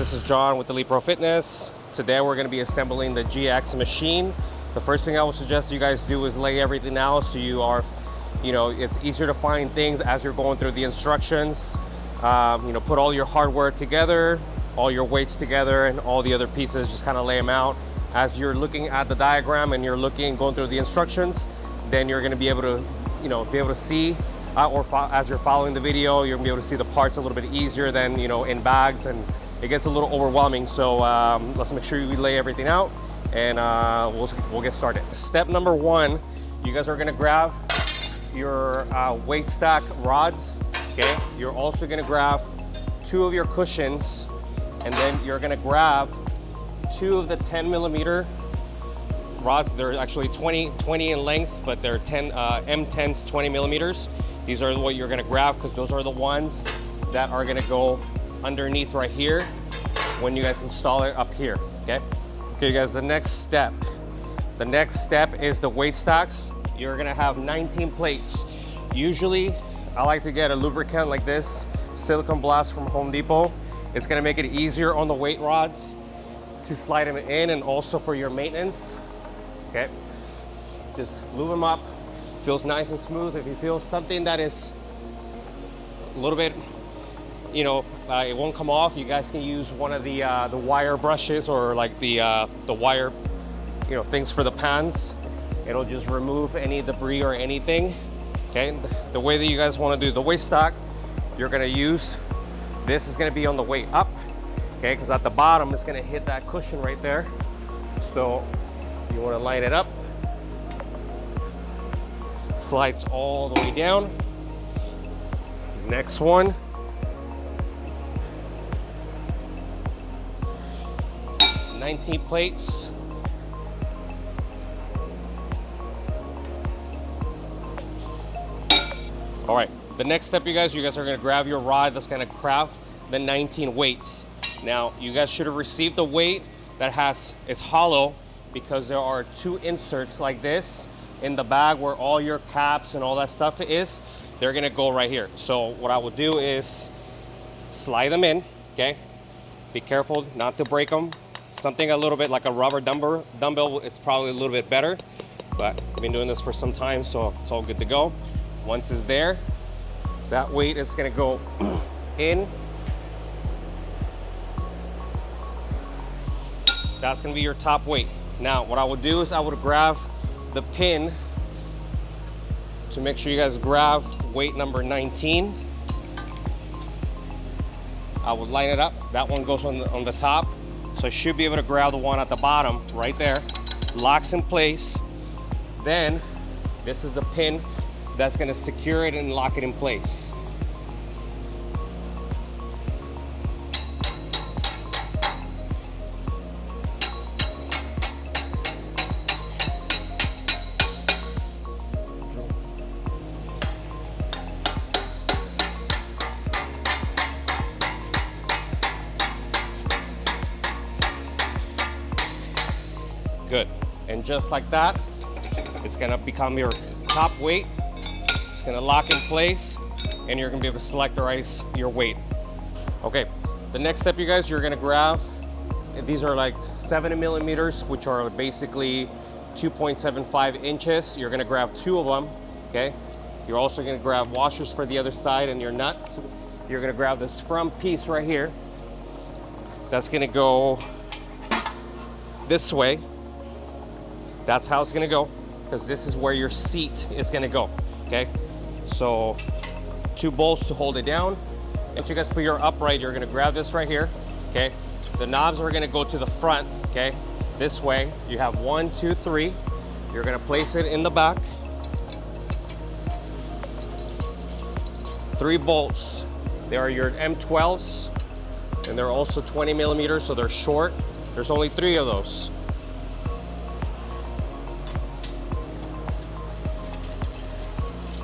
this is John with Elite Pro Fitness. Today we're going to be assembling the GX machine. The first thing I would suggest you guys do is lay everything out so you are, it's easier to find things as you're going through the instructions. Put all your hardware together, all your weights together, and all the other pieces, just kind of lay them out. As you're looking at the diagram and you're going through the instructions, then you're going to be able to see, as you're following the video, you're going to be able to see the parts a little bit easier than, in bags, and it gets a little overwhelming. So let's make sure we lay everything out, and we'll get started. Step number one, you guys are going to grab your weight stack rods. Okay, you're also going to grab 2 of your cushions, and then you're going to grab 2 of the 10mm rods. They're actually 20 in length, but they're M10s 20mm. These are what you're going to grab, because those are the ones that are going to go underneath right here when you guys install it up here. Okay, guys, the next step is the weight stacks. You're going to have 19 plates. Usually I like to get a lubricant like this, Silicone Blast from Home Depot. It's going to make it easier on the weight rods to slide them in, and also for your maintenance. Okay, just lube them up. Feels nice and smooth. If you feel something that is a little bit, it won't come off, you guys can use one of the wire brushes, or like the wire, things for the pans. It'll just remove any debris or anything. Okay, the way that you guys want to do the weight stack, you're going to use, this is going to be on the way up. Okay, because at the bottom it's going to hit that cushion right there. So you want to line it up. Slides all the way down. Next one. $19 plates. All right, the next step, you guys are going to grab your rod that's going to craft the 19 weights. Now, you guys should have received the weight that it's hollow, because there are 2 inserts like this in the bag where all your caps and all that stuff is. They're going to go right here. So what I will do is slide them in. Okay, be careful not to break them. Something a little bit like a rubber dumbbell, it's probably a little bit better, but I've been doing this for some time, so it's all good to go. Once it's there, that weight is going to go in. That's going to be your top weight. Now, what I would do is I would grab the pin to make sure you guys grab weight number 19. I would line it up. That one goes on the top. So I should be able to grab the one at the bottom right there. Locks in place. Then this is the pin that's going to secure it and lock it in place. Good. And just like that, it's going to become your top weight. It's going to lock in place, and you're going to be able to selectorize your weight. Okay, the next step, you guys, you're going to grab, these are like 70mm, which are basically 2.75 inches. You're going to grab 2 of them. Okay, you're also going to grab washers for the other side and your nuts. You're going to grab this front piece right here. That's going to go this way. That's how it's going to go, because this is where your seat is going to go. Okay, so 2 bolts to hold it down. Once you guys put your upright, you're going to grab this right here. Okay, the knobs are going to go to the front. Okay, this way. You have 1, 2, 3. You're going to place it in the back. 3 bolts. They are your M12s, and they're also 20mm, so they're short. There's only 3 of those.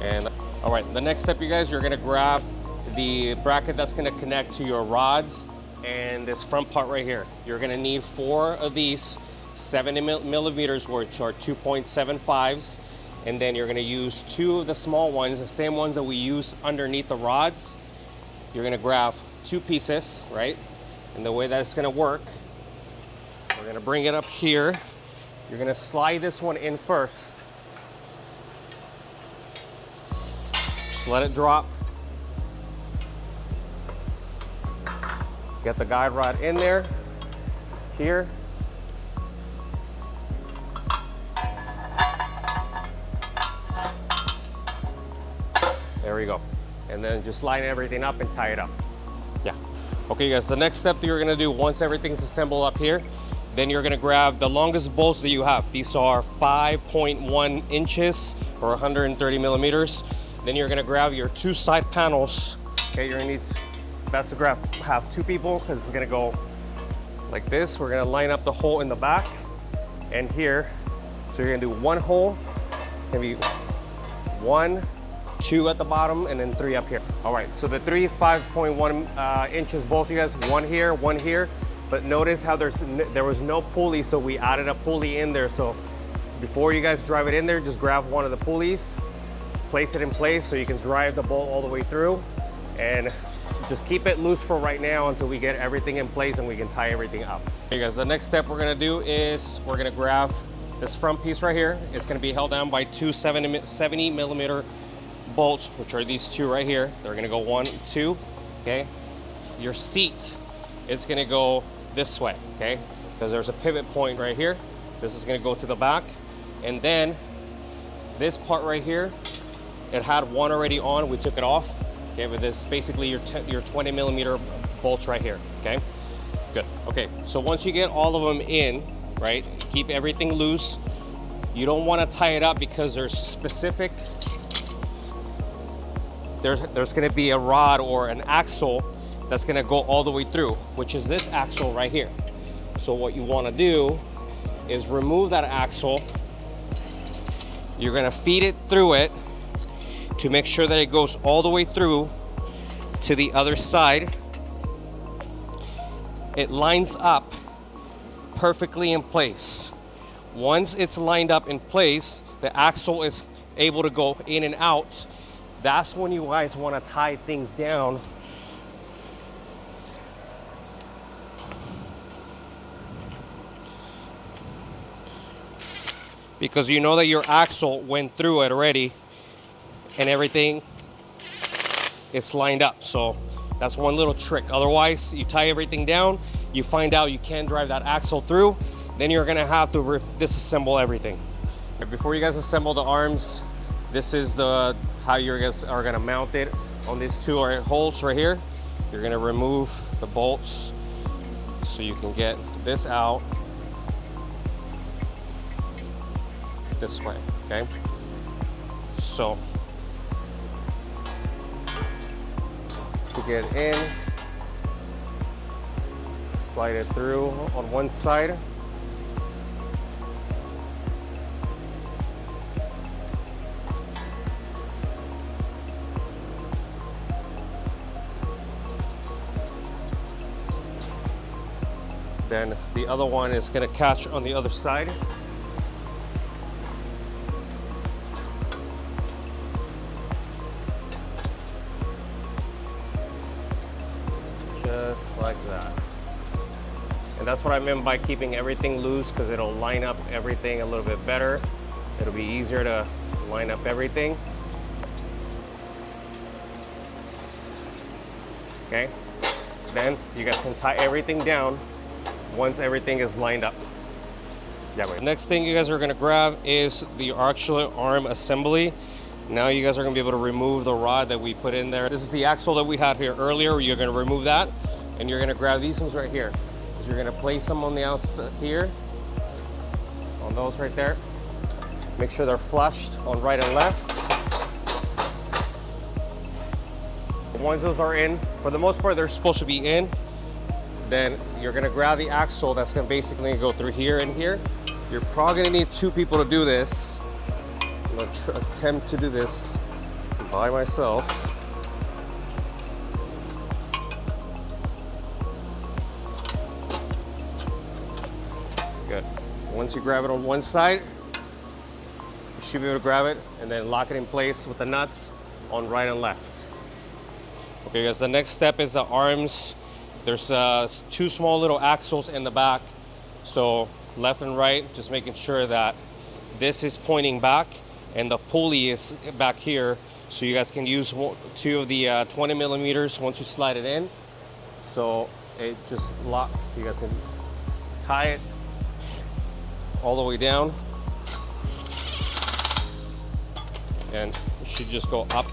And all right, the next step, you guys, you're going to grab the bracket that's going to connect to your rods and this front part right here. You're going to need 4 of these 70mm, which are 2.75s, and then you're going to use 2 of the small ones, the same ones that we use underneath the rods. You're going to grab 2 pieces, right? And the way that it's gonna work, we're gonna bring it up here. You're gonna slide this one in first. Just let it drop. Get the guide rod in there, here. There we go. And then just line everything up and tie it up. Yeah. Okay guys, the next step that you're gonna do once everything's assembled up here, then you're gonna grab the longest bolts that you have. These are 5.1 inches or 130 millimeters. Then you're gonna grab your two side panels. Okay, you're gonna need, best to have two people because it's gonna go like this. We're gonna line up the hole in the back and here. So you're gonna do one hole. It's gonna be 1, 2 at the bottom, and then 3 up here. All right, so the 3 5.1 inches bolts, you guys, one here. But notice how there was no pulley, so we added a pulley in there. So before you guys drive it in there, just grab one of the pulleys, place it in place so you can drive the bolt all the way through, and just keep it loose for right now until we get everything in place and we can tie everything up. Okay guys, the next step we're gonna do is we're gonna grab this front piece right here. It's gonna be held down by two 70 millimeter bolts, which are these two right here. They're gonna go 1, 2, okay? Your seat is gonna go this way, okay? Because there's a pivot point right here. This is gonna go to the back. And then this part right here, it had one already on, we took it off. Okay, but this is basically your 20 millimeter bolts right here, okay? Good, okay, so once you get all of them in, right, keep everything loose. You don't wanna tie it up because there's specific, there's gonna be a rod or an axle that's gonna go all the way through, which is this axle right here. So what you wanna do is remove that axle. You're gonna feed it through it to make sure that it goes all the way through to the other side. It lines up perfectly in place. Once it's lined up in place, the axle is able to go in and out. That's when you guys wanna tie things down. Because you know that your axle went through it already and everything, it's lined up. So that's one little trick. Otherwise, you tie everything down, you find out you can't drive that axle through, then you're gonna have to disassemble everything. Before you guys assemble the arms, this is how you guys are gonna mount it on these two holes right here. You're gonna remove the bolts so you can get this out this way, okay? So to get in, slide it through on one side. Then the other one is going to catch on the other side. Just like that. And that's what I meant by keeping everything loose, because it'll line up everything a little bit better. It'll be easier to line up everything. Okay, then you guys can tie everything down once everything is lined up. That way. Next thing you guys are gonna grab is the actual arm assembly. Now you guys are gonna be able to remove the rod that we put in there. This is the axle that we had here earlier. You're gonna remove that, and you're gonna grab these ones right here. So you're gonna place them on the outside here, on those right there. Make sure they're flushed on right and left. Once those are in, for the most part, they're supposed to be in. Then you're gonna grab the axle that's gonna basically go through here and here. You're probably gonna need two people to do this. I'm gonna attempt to do this by myself. Good. Once you grab it on one side, you should be able to grab it and then lock it in place with the nuts on right and left. Okay guys, the next step is the arms There's two small little axles in the back. So left and right, just making sure that this is pointing back and the pulley is back here. So you guys can use two of the 20 millimeters once you slide it in. So it just lock, you guys can tie it all the way down. And it should just go up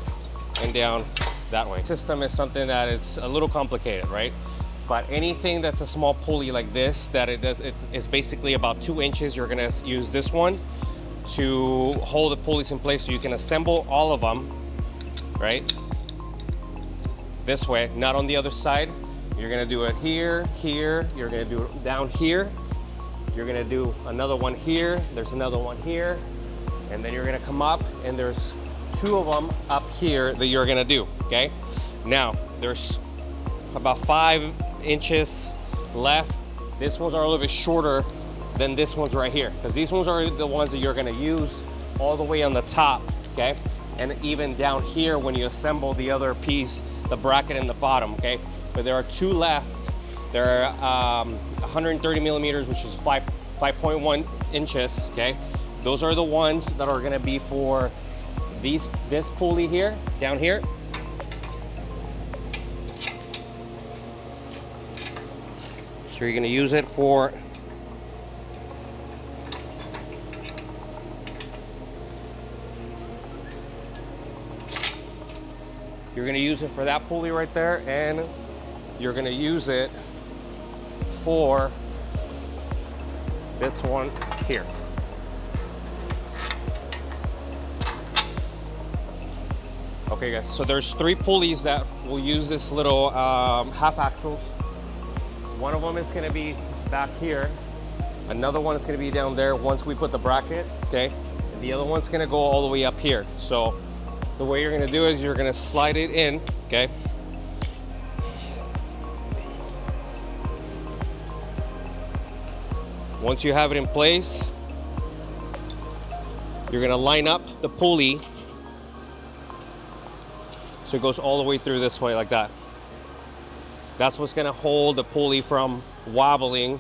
and down that way. System is something that it's a little complicated, right? But anything that's a small pulley like this, that it's basically about 2 inches, you're gonna use this one to hold the pulleys in place so you can assemble all of them, right? This way, not on the other side. You're gonna do it here, here, you're gonna do it down here. You're gonna do another one here, there's another one here, and then you're gonna come up and there's 2 of them up here that you're gonna do, okay? Now, there's about 5 inches left. These ones are a little bit shorter than this one's right here, because these ones are the ones that you're gonna use all the way on the top, okay? And even down here when you assemble the other piece, the bracket in the bottom, okay? But there are 2 left. They're 130 millimeters, which is 5.1 inches, okay? Those are the ones that are gonna be for this pulley here, down here. So you're gonna use it for that pulley right there, and you're gonna use it for this one here. Okay guys, so there's 3 pulleys that will use this little half axles. One of them is gonna be back here. Another one is gonna be down there once we put the brackets, okay? And the other one's gonna go all the way up here. So the way you're gonna do it is you're gonna slide it in, okay? Once you have it in place, you're gonna line up the pulley so it goes all the way through this way like that. That's what's gonna hold the pulley from wobbling.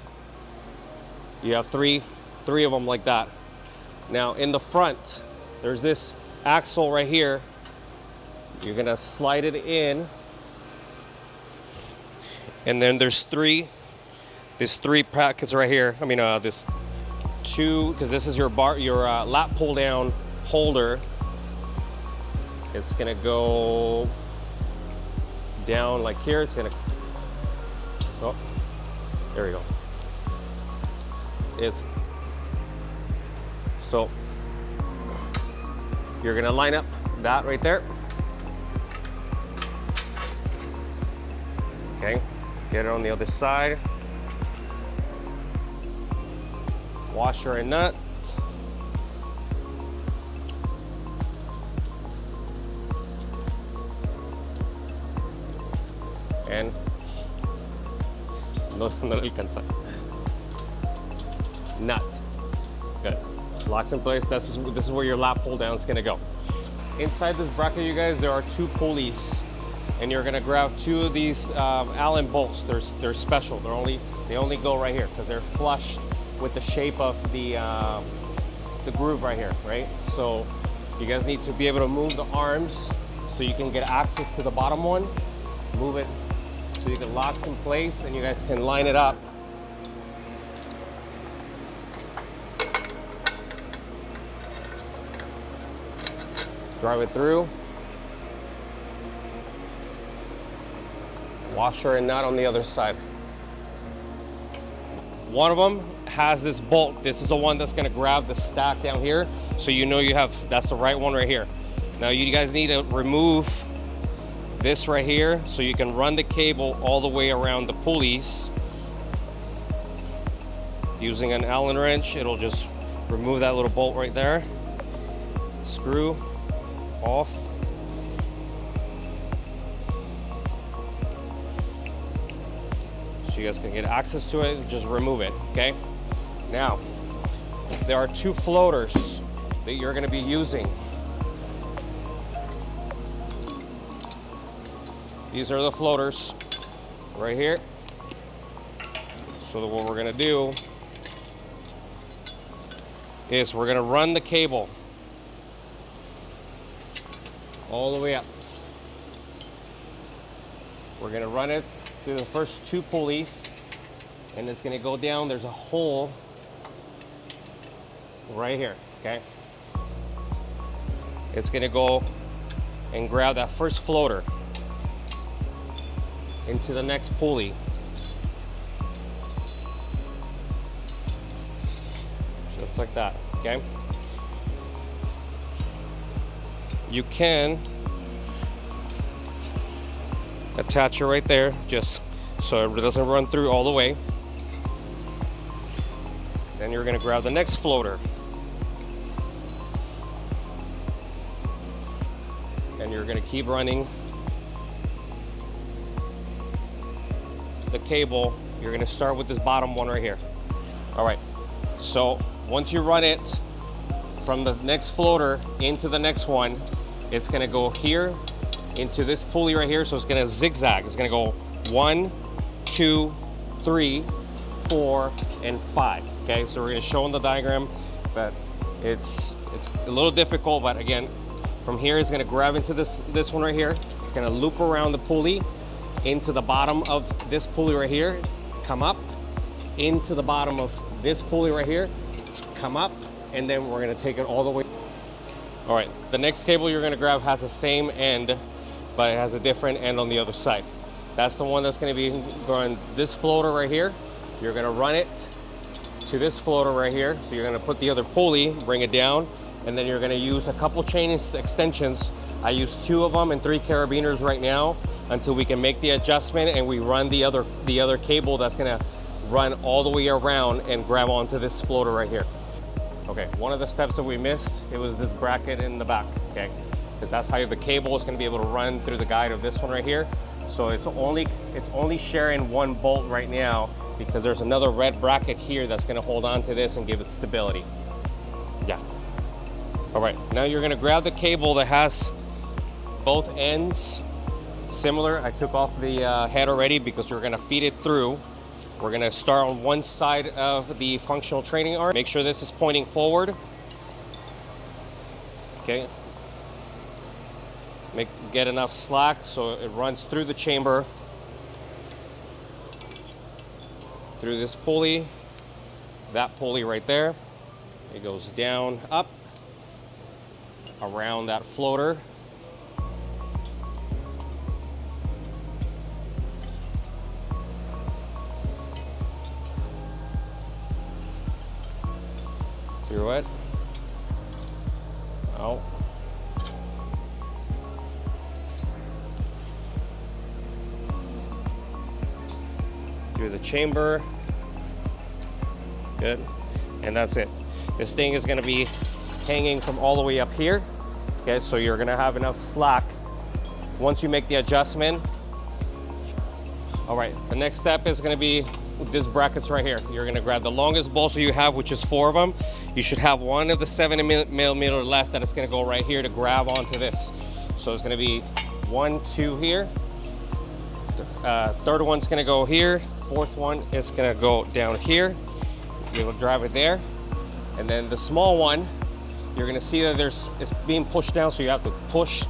You have three of them like that. Now in the front, there's this axle right here. You're gonna slide it in, and then there's there's 3 brackets right here. I mean, this 2, because this is your lap pull down holder. It's gonna go down like here. It's gonna, oh, there we go. So you're gonna line up that right there. Okay, get it on the other side. Washer and nut. And no alcanza. Nut. Good. Locks in place. This is where your lap pull down is gonna go. Inside this bracket, you guys, there are 2 pulleys, and you're gonna grab 2 of these Allen bolts. They're special. They only go right here because they're flush with the shape of the groove right here, right? So you guys need to be able to move the arms so you can get access to the bottom one. Move it so you can lock in place, and you guys can line it up. Drive it through. Washer and nut on the other side. One of them has this bolt. This is the one that's gonna grab the stack down here. So you know that's the right one right here. Now you guys need to remove this right here so you can run the cable all the way around the pulleys. Using an Allen wrench, it'll just remove that little bolt right there. Screw off. So you guys can get access to it, just remove it, okay? Now, there are 2 floaters that you're gonna be using. These are the floaters right here. So what we're gonna do is we're gonna run the cable all the way up. We're gonna run it through the first 2 pulleys, and it's gonna go down. There's a hole right here, okay? It's gonna go and grab that first floater into the next pulley. Just like that, okay? You can attach it right there, just so it doesn't run through all the way. Then you're gonna grab the next floater. And you're gonna keep running the cable. You're gonna start with this bottom one right here. All right, so once you run it from the next floater into the next one, it's gonna go here into this pulley right here. So it's gonna zigzag. It's gonna go 1, 2, 3, 4, and 5. Okay, so we're gonna show in the diagram, but it's a little difficult, but again, from here it's gonna grab into this one right here. It's gonna loop around the pulley into the bottom of this pulley right here, come up into the bottom of this pulley right here, come up, and then we're gonna take it all the way. All right, the next cable you're gonna grab has the same end, but it has a different end on the other side. That's the one that's gonna be going this floater right here. You're gonna run it to this floater right here. So you're gonna put the other pulley, bring it down, and then you're gonna use a couple chain extensions. I use 2 of them and 3 carabiners right now until we can make the adjustment and we run the other cable that's gonna run all the way around and grab onto this floater right here. Okay, one of the steps that we missed, it was this bracket in the back, okay? Because that's how the cable is gonna be able to run through the guide of this one right here. So it's only sharing 1 bolt right now because there's another red bracket here that's gonna hold on to this and give it stability. Yeah. All right, now you're gonna grab the cable that has both ends similar. I took off the head already because we're gonna feed it through. We're gonna start on one side of the functional training arm. Make sure this is pointing forward. Okay. Get enough slack so it runs through the chamber, through this pulley, that pulley right there. It goes down, up, around that floater. Through it. Out. Through the chamber. Good. And that's it. This thing is going to be hanging from all the way up here. Okay, so you're going to have enough slack once you make the adjustment. All right, the next step is going to be this brackets right here. You're going to grab the longest bolts you have, which is 4 of them. You should have one of the 7mm left that is going to go right here to grab onto this. So it's going to be 1, 2 here. Third one's going to go here. Fourth one is going to go down here. You'll drive it there. And then the small one, you're going to see that it's being pushed down, so you have to push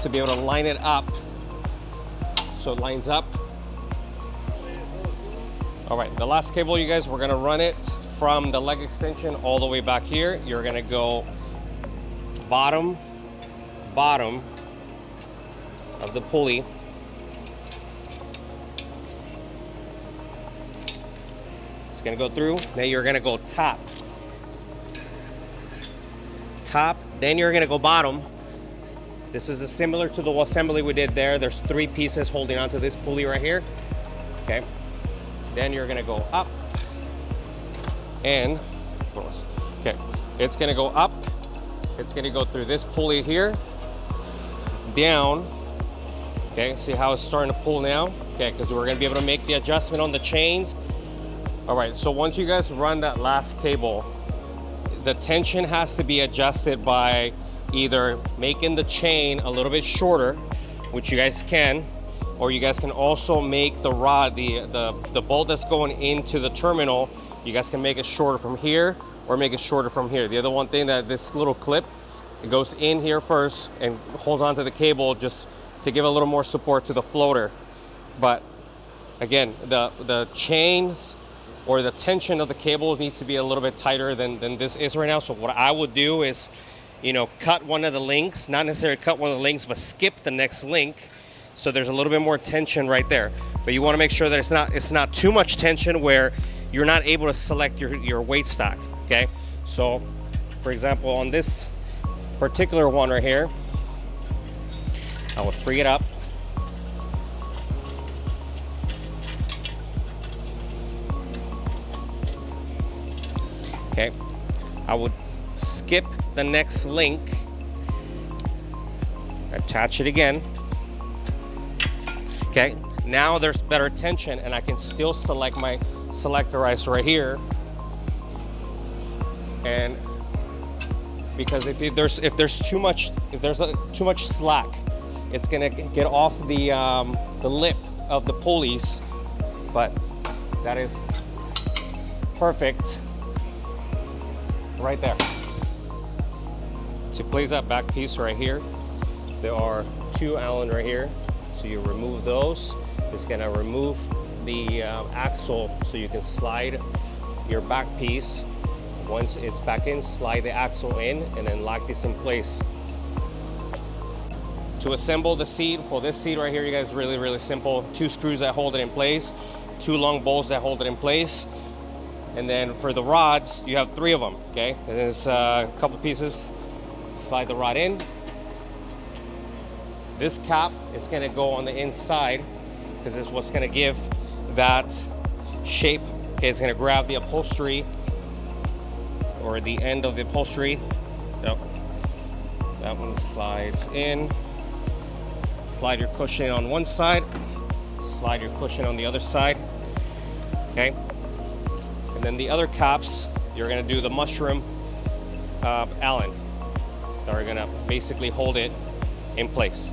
to be able to line it up so it lines up. All right, the last cable, you guys, we're going to run it from the leg extension all the way back here. You're going to go bottom of the pulley. It's going to go through. Now you're going to go top, then you're going to go bottom. This is similar to the assembly we did there. There's 3 pieces holding onto this pulley right here. Okay. Then you're going to go up and okay, it's going to go up. It's going to go through this pulley here, down. Okay, see how it's starting to pull now? Okay, because we're going to be able to make the adjustment on the chains. All right, so once you guys run that last cable, the tension has to be adjusted by either making the chain a little bit shorter, which you guys can, or you guys can also make the rod, the bolt that's going into the terminal, you guys can make it shorter from here or make it shorter from here. The other one thing, that this little clip, it goes in here first and holds onto the cable just to give a little more support to the floater. But again, the chains or the tension of the cable needs to be a little bit tighter than this is right now. So what I would do is, you know, cut one of the links, not necessarily cut one of the links, but skip the next link, so there's a little bit more tension right there. But you want to make sure that it's not too much tension where you're not able to select your weight stock. Okay, so for example, on this particular one right here, I would free it up. Okay, I would skip the next link, attach it again. Okay, now there's better tension and I can still select my selectorizer right here. And because if there's too much slack, it's gonna get off the lip of the pulleys. But that is perfect right there. To place that back piece right here, there are two Allen right here. So you remove those. It's gonna remove the axle, so you can slide your back piece. Once it's back in, slide the axle in and then lock this in place. To assemble the seat, well, this seat right here, you guys, really simple. 2 screws that hold it in place, 2 long bolts that hold it in place. And then for the rods, you have 3 of them, okay? And there's a couple pieces. Slide the rod in. This cap is gonna go on the inside because this is what's gonna give that shape. Okay, it's gonna grab the upholstery or the end of the upholstery. Yep. That one slides in. Slide your cushion on one side, slide your cushion on the other side, okay? And then the other caps, you're gonna do the mushroom Allen that are gonna basically hold it in place.